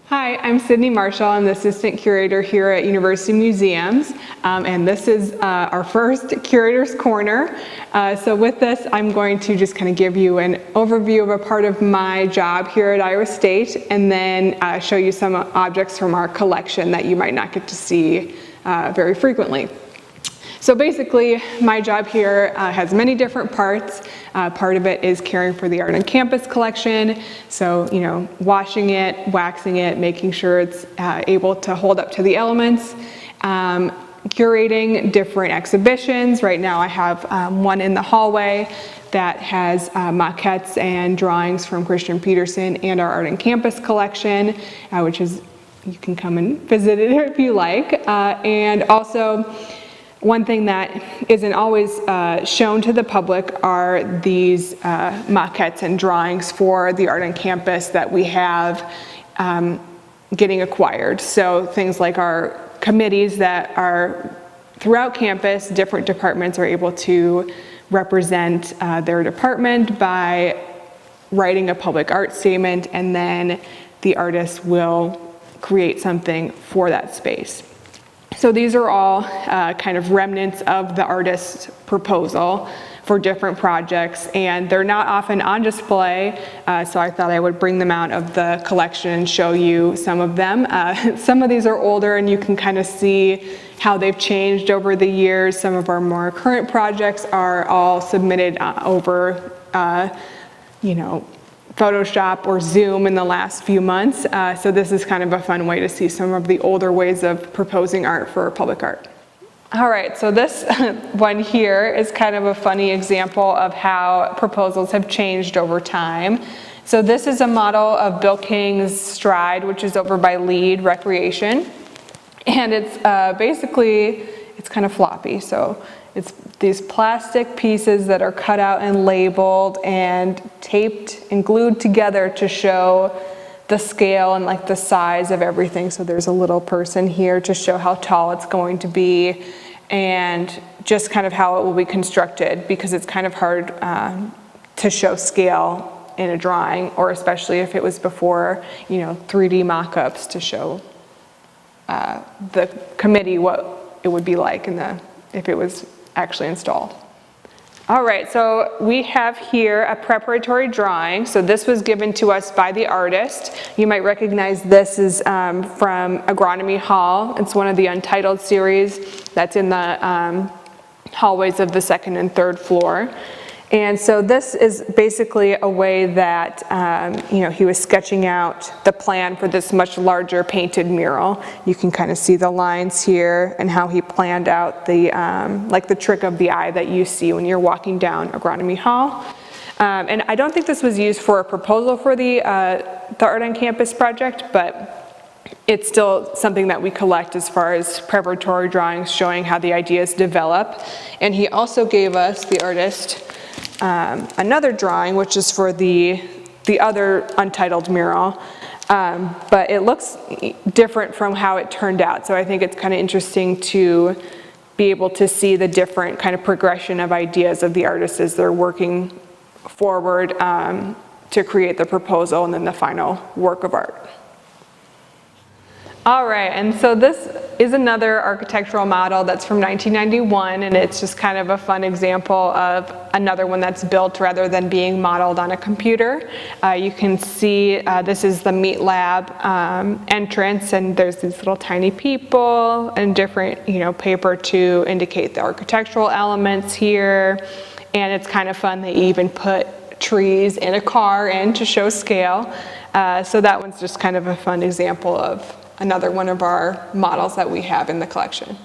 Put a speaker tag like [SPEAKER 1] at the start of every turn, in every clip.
[SPEAKER 1] Hi, I'm Sydney Marshall. I'm the assistant curator here at University Museums, and this is our first Curator's Corner. So with this, I'm going to just kind of give you an overview of a part of my job here at Iowa State, and then show you some objects from our collection that you might not get to see very frequently. So basically, my job here has many different parts. Part of it is caring for the Art on Campus collection. So, washing it, waxing it, making sure it's able to hold up to the elements. Curating different exhibitions. Right now I have one in the hallway that has maquettes and drawings from Christian Peterson and our Art on Campus collection, which is, you can come and visit it if you like. And also, one thing that isn't always shown to the public are these maquettes and drawings for the Art on Campus that we have getting acquired. So things like our committees that are throughout campus, different departments are able to represent their department by writing a public art statement, and then the artist will create something for that space. So these are all kind of remnants of the artist's proposal for different projects, and they're not often on display, so I thought I would bring them out of the collection and show you some of them. Some of these are older, and you can kind of see how they've changed over the years. Some of our more current projects are all submitted over Photoshop or Zoom in the last few months. So this is kind of a fun way to see some of the older ways of proposing art for public art. All right, so this one here is kind of a funny example of how proposals have changed over time. So this is a model of Bill King's Stride, which is over by Lead Recreation. And it's basically, it's kind of floppy. So it's these plastic pieces that are cut out and labeled and taped and glued together to show the scale and like the size of everything. So there's a little person here to show how tall it's going to be and just kind of how it will be constructed, because it's kind of hard to show scale in a drawing, or especially if it was before 3D mock-ups, to show the committee what it would be like if it was actually installed. All right, so we have here a preparatory drawing. So this was given to us by the artist. You might recognize this is from Agronomy Hall. It's one of the Untitled series that's in the hallways of the second and third floor. And so this is basically a way that he was sketching out the plan for this much larger painted mural. You can kind of see the lines here and how he planned out the like the trick of the eye that you see when you're walking down Agronomy Hall. And I don't think this was used for a proposal for the Art on Campus project, but it's still something that we collect as far as preparatory drawings showing how the ideas develop. And he also gave us, the artist, another drawing, which is for the other Untitled mural, but it looks different from how it turned out. So I think it's kind of interesting to be able to see the different kind of progression of ideas of the artists as they're working forward to create the proposal and then the final work of art. All right, and so this is another architectural model that's from 1991, and it's just kind of a fun example of another one that's built rather than being modeled on a computer. You can see this is the meat lab entrance, and there's these little tiny people and different paper to indicate the architectural elements here. And it's kind of fun, they even put trees in a car in to show scale. So that one's just kind of a fun example of another one of our models that we have in the collection.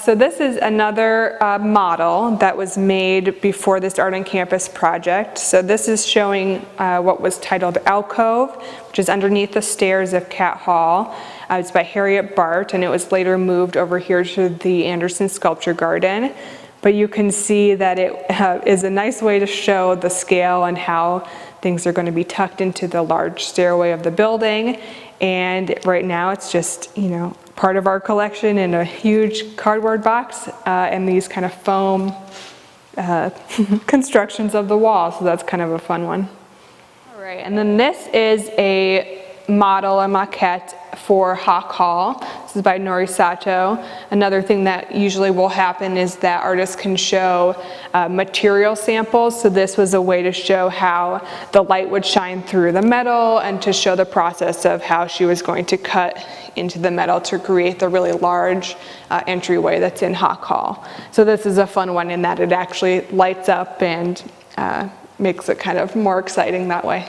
[SPEAKER 1] So this is another model that was made before this Art on Campus project. So this is showing what was titled Alcove, which is underneath the stairs of Cat Hall. It's by Harriet Bart, and it was later moved over here to the Anderson Sculpture Garden. But you can see that it is a nice way to show the scale and how things are going to be tucked into the large stairway of the building. And right now it's just, part of our collection in a huge cardboard box and these kind of foam constructions of the wall. So that's kind of a fun one. All right, and then this is a model a maquette for Hawk Hall. This is by Nori Sato. Another thing that usually will happen is that artists can show material samples. So this was a way to show how the light would shine through the metal and to show the process of how she was going to cut into the metal to create the really large entryway that's in Hawk Hall. So this is a fun one in that it actually lights up and makes it kind of more exciting that way.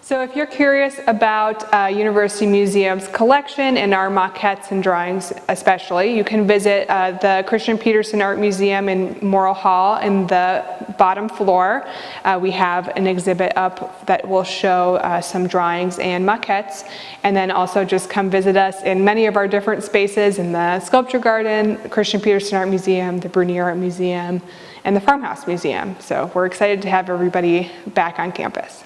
[SPEAKER 1] So if you're curious about University Museum's collection and our maquettes and drawings especially, you can visit the Christian Peterson Art Museum in Morrill Hall in the bottom floor. We have an exhibit up that will show some drawings and maquettes, and then also just come visit us in many of our different spaces in the Sculpture Garden, Christian Peterson Art Museum, the Bernier Art Museum, and the Farmhouse Museum. So we're excited to have everybody back on campus.